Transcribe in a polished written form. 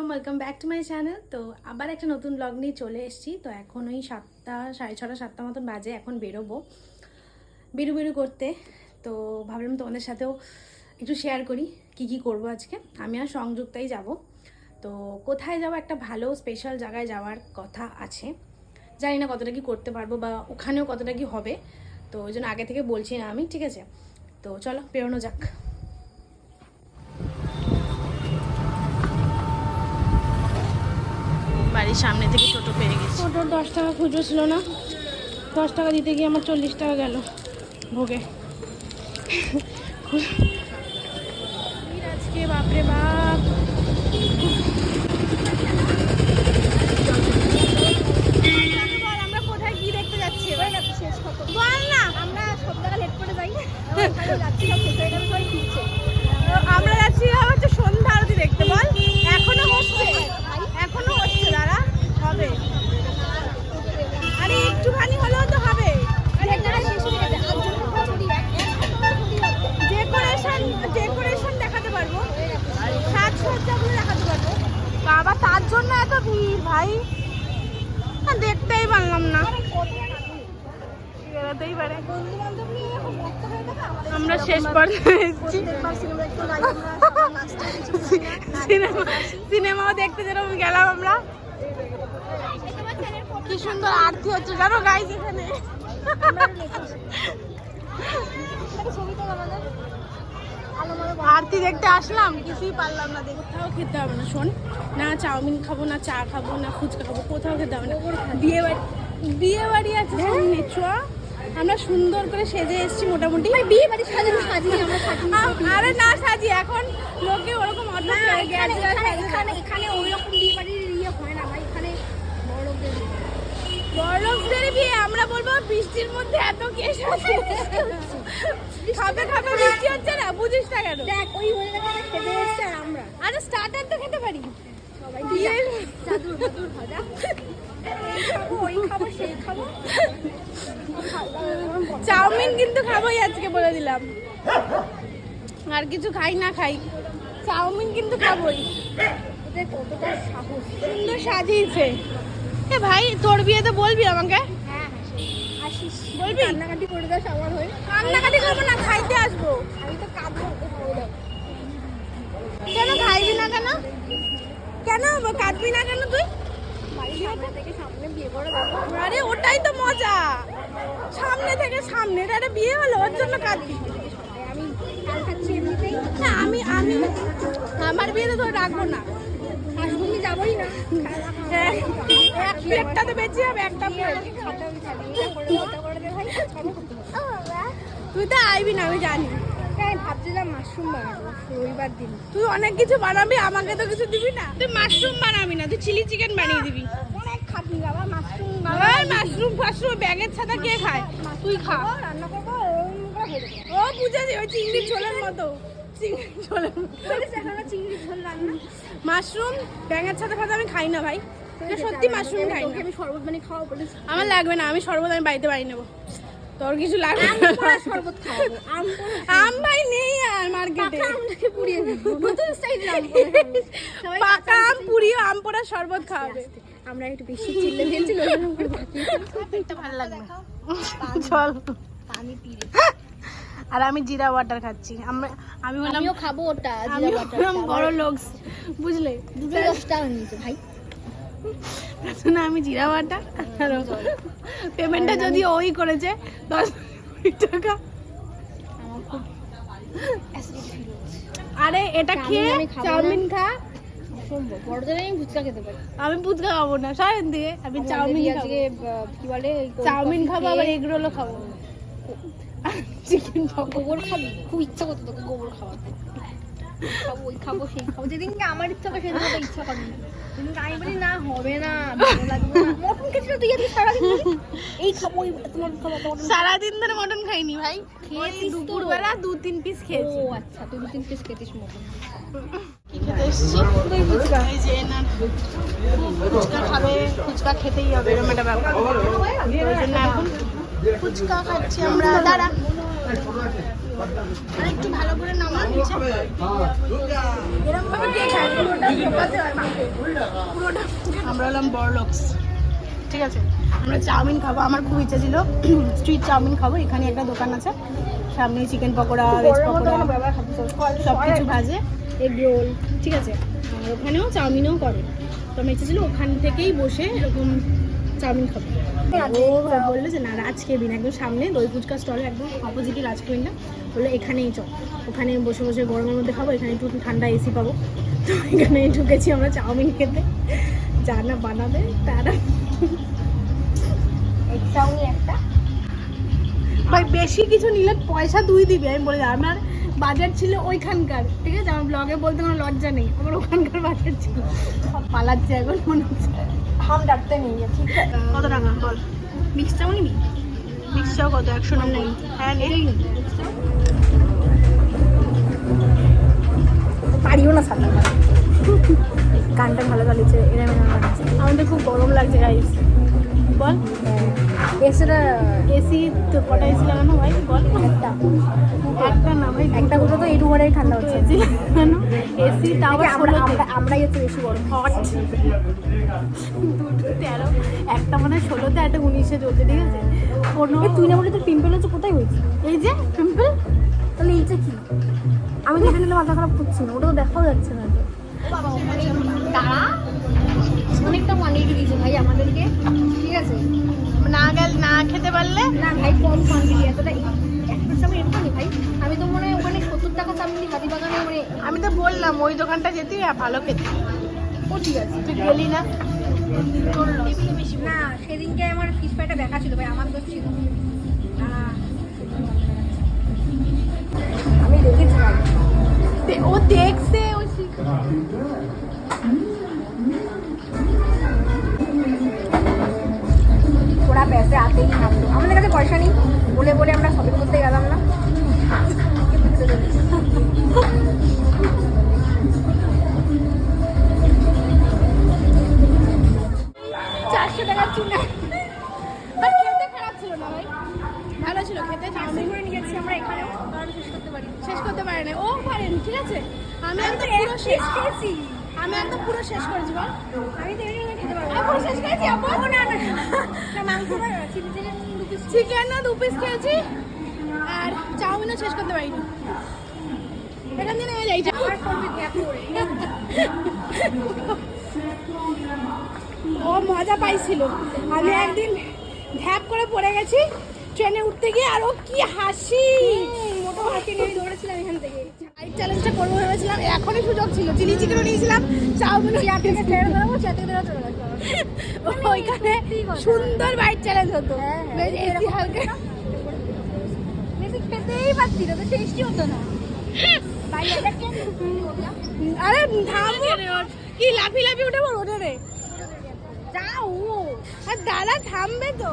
Welcome back to my channel. তো আবার একটা নতুন ব্লগ নিয়ে চলে এসেছি। তো এখন ওই 7টা সাড়ে 6টা 7টা মতন বাজে। এখন বেরোবো বেরু করতে। তো ভাবলাম তোমাদের সাথেও একটু শেয়ার করি কি করব আজকে। আমি আর সংযুক্তাই যাব। তো কোথায় যাব, একটা ভালো স্পেশাল জায়গায় যাওয়ার কথা আছে। জানি না কতটা কি করতে পারবো বা ওখানেও কতটা কি হবে, তো ওই জন্য আগে থেকে বলছি না আমি, ঠিক আছে? তো চলো বেরোনো যাক। বাড়ির সামনে থেকে টোটো পেয়ে গেছি। টোটোর 10 টাকা খুচরো ছিল না, 10 টাকা দিতে গিয়ে আমার 40 টাকা গেল ভোগে। আজকে বাপরে বাপ, আমরা কোথায় কি দেখতে যাচ্ছি বল না? আমরা সব জায়গা লেট করে যাই, আমরা যাচ্ছি হচ্ছে সন্ধ্যা আরতি দেখতে। বল এখনো হচ্ছে দাঁড়া, হবে আরে একটুখানি হলেও তো হবে। ডেকোরেশন দেখাতে পারবো, সাজসজ্জাগুলো দেখাতে পারবো। বাবা তার জন্য এত ভিড় ভাই, দেখতেই পারলাম না। আমরা শেষ পর্যন্ত সিনেমাও দেখতে যেরকম গেলাম আমরা। কি সুন্দর আরতি হচ্ছে জানো গাইস এখানে। আরতি দেখতে আসলাম, কিছুই পারলাম না। কোথাও খেতে হবে না শোন, না চাউমিন খাবো, না চা খাবো, না ফুচকা খাবো, কোথাও খেতে হবে না। বিয়ে বাড়ি আছে সামনে, চ আমরা সুন্দর করে সেজে এসেছি মোটামুটি। বিয়ে বাড়ি সাজি আরে না সাজি, এখন লোকে ওরকম এখানে ওই রকম বিয়ে বাড়ির ইয়ে হয় না ভাই। এখানে বড়লোকদের বিয়ে। আমরা বলবো বৃষ্টির মধ্যে এত কেস আছে, খাবে বৃষ্টি হচ্ছে না, বুঝিস না কেন? দেখ ওই খেতে এসছে আর আমরা আরে স্টার্টার তো খেতে পারি সবাই। বিয়ের জাদুর ভাজা খাবো, ওই খাবো, সেই খাবো। চাউমিন কিন্তু খাবোই আজকে, বলে দিলাম। আর কিছু খাই না খাই, চাউমিন কিন্তু খাবোই। কতটা সাহস, সুন্দর সাজিয়েছে। এ ভাই তোর বিয়েতে বলবি আমাকে? হ্যাঁ আসিস, বলবি? কান্নাকাটি করে দাও সবার হয়ে। কান্নাকাটি করবো না, খাইতে আসবো। আমি তো কাঁদবো। কেন খাইবি না? কেন কাঁদবি না কেন তুই? সামনে বিয়ে করে দেবো। আরে ওটাই তো মজা, সামনে থেকে সামনে। এটা বিয়ে হলো, ওর জন্য কাঁদবি? আমি কাল খাচ্ছি এমনিতেই। না আমি আমার বিয়েতে তো রাখবো না, আসবো আমি যাবোই না। এক প্লেটটা তো বেঁচে যাবে, একটা প্লেট। তুই তো আইবি না আমি জানি। ভাবছিলাম মাশরুম বানাবো রবিবার দিন। তুই অনেক কিছু বানাবি, আমাকে তো কিছু দিবি না। তুই মাশরুম বানাবি না, তুই চিলি চিকেন বানিয়ে দিবি। অনেক খাবি বাবা মাশরুম ব্যাগের ছাতা কে খায়? তুই খা, রান্না করবো। ও বুঝেছি, ওই চিংড়ির ঝোলের মতো। মাশরুম ব্যাঙের ছাতা খাতে আমি খাই না ভাই, সত্যি মাশরুম খাই না। আমি শরবত বানিয়ে খাওয়া বলেছি। আমার লাগবে না, আমি শরবত আমি বাড়িতে বানিয়ে নেবো। তোর কিছু লাগবে না, শরবত খাওয়াবো। আম ভাই নেই আর মার্কেটে। আমটাকে পুড়িয়ে দেবো, নতুন স্টাইল পাকা আম পুড়িয়ে আম পোড়া শরবত খাওয়াবে। আমরা একটু বেশি চিল্লে ফেলছি, এটা ভালো লাগবে। চল পানি পিরে। আর আমি জিরা ওয়াটার খাচ্ছি। আমি বললাম আমিও খাবো ওটা, জিরা ওয়াটার। বড় লোক বুঝলে, 10 টাকা নিয়েছে ভাই। না আমি জিরা ওয়াটার, পেমেন্টটা যদি ওই করেছে 10 টাকা। আমার খুব অ্যাসিডিটি ফিল হচ্ছে। আরে এটা খেয়ে চাউমিন খা। বড়দের আমি ফুচকা খেতে পারি। আমি ফুচকা খাবো না, সারাদিন দিয়ে আমি চাউমিন খাবো। কি বলে চাউমিন খাবো, আবার এগ রোলও খাবো। চিকেন গোবর খাবি? খুব ইচ্ছা করতো তোকে গোবর খাওয়াতে। খাবো, ওই খাবো, সেই খাবো। যেদিনকে আমার ইচ্ছা হবে সেদিন তো ইচ্ছা করবি। যেদিনকে আমি বলি না হবে না, ভালো লাগবে না। মটন খেয়েছিল তুই আজকে সারাদিন, এই খাবো, ওই তোমার খাবো। সারাদিন ধরে মটন খাইনি ভাই, খেয়েছি দুপুরবেলা 2-3 পিস খেয়েছি। ও আচ্ছা, তুই 2-3 পিস খেতিস মটন। কি খেতে এসেছি? ফুচকা। এই যে না ফুচকা খাবো ফুচকা খেতেই হবে, এরকম একটা ব্যাপার। ওই জন্য এখন ফুচকা খাচ্ছি আমরা। দাঁড়া আর একটু ভালো করে নামা নিচে, এরকম ভাবে কে খায়, পুরোটা। আমরা হলাম বড়লোকস, ঠিক আছে। আমরা চাউমিন খাবো, আমার খুব ইচ্ছা ছিল স্ট্রিট চাউমিন খাবো। এখানে একটা দোকান আছে, সামনে চিকেন পকোড়া, ভেজ পকোড়া সব কিছু ভাজে, এগ রোল, ঠিক আছে। আর ওখানেও চাউমিনও করে। তো আমার ইচ্ছা ছিল ওখান থেকেই বসে এরকম চাউমিন খাবো। ও বললো যে না, রাজ কেবিন একদম সামনে দই ফুচকা স্টলে একদম অপোজিটে রাজ কেবিনটা, বললো এখানেই চল, ওখানে বসে বসে গরমের মধ্যে খাবো, এখানে একটু ঠান্ডা এসি পাবো। তো এখানে ঢুকেছি আমরা চাউমিন খেতে, যা না বানাবে তারা। একটা ভাই বেশি কিছু নিলে পয়সা তুই দিবি, আমি বলে যাই। আমার বাজার ছিল ওইখানকার, ঠিক আছে, আমার ব্লগে বলতে কোনো লজ্জা নেই, আমার ওখানকার বাজার ছিল। সব পালাচ্ছে এখন মনে হচ্ছে, হাম ডাকতে নেই। ঠিক আছে, কত টাকা বল? মিক্স চাও নিবি? মিক্স চাও কত? 190। হ্যাঁ নেই, পারিও না সামনে। গানটা ভালো চালিয়েছে, আমাদের খুব গরম লাগছে গাইস। বল এসি তো কটাই ছিল কেন ভাই? বল একটা না ভাই, একটা করে তো এই রুমেরই ঠান্ডা হচ্ছে কেন? এসি তাও আমরাই একটু বেশি গরম, হট। 13 একটা মানে 16তে, একটা 19-এ চলছে, ঠিক আছে। তুই না বলে তোর পিম্পল হচ্ছে, কোথায় হয়েছে? এই যে পিম্পল, তাহলে এইটা কি? আমি দেখে নিলে মাথা খারাপ করছি না, ওটা তো দেখাও যাচ্ছে না। তারা অনেকটা কোয়ান্টিটি দিয়েছে ভাই আমাদেরকে, ঠিক আছে। না খেতে পারলে না ভাই, কম কোয়ান্টিটি, এতটা একটা চাউমিন এরকম ভাই। আমি তো মনে হয় ওখানে 70 টাকা চাউমিন হাতিবাগানে, মানে আমি তো বললাম ওই দোকানটা যেতে ভালো খেতে। ও ঠিক আছে, তুই গেলি না। না সেদিনকে আমার ফিশ ফ্রাইটা দেখা ছিল ভাই, আমার দোষ ছিল। আমি দেখেছি ভাই, ও দেখছে, ও ওরা पैसे आते ही नामलो, আমাদের কাছে পয়সা নেই বলে বলে আমরা শপিং করতে গেলাম না। 400 টাকা চুনা, আর খেতে খারাপ ছিল না ভাই, ভালো ছিল খেতে। চাউমিন করে নিয়ে গেছি আমরা, এখানে শেষ করতে পারি না। ও পারেন, ঠিক আছে। আমি একদম পুরো শেষ খেয়েছি, আমি একদম পুরো শেষ করেছি। বল আমি তো এমনি খেতে পারবো, আমি পুরো শেষ খেয়েছি। আপু না না মাংস চিকেন না 2 পিস খেয়েছি, আর চাউমিনও শেষ করতে পারিনি। এখান থেকে নেমে যাই, ও মজা পাইছিল। আমি একদিন ধ্যাপ করে পড়ে গেছি ট্রেনে উঠতে গিয়ে, আর ও কি হাসি, মোটো হাসি নিয়ে দৌড়েছিলাম এখান থেকে। হাইট চ্যালেঞ্জটা করবো ভেবেছিলাম, এখনই সুযোগ ছিল। চিলি চিকেনও নিয়েছিলাম, চাউমিনও ওইখানে সুন্দর বাইট চ্যালেঞ্জ হতো। খেতেই পারছি না, তো টেস্টি হতো না। আরে থামো, কি লাফি লাফি উঠে পড়ো রে, যাও। আর দাদা থামবে তো।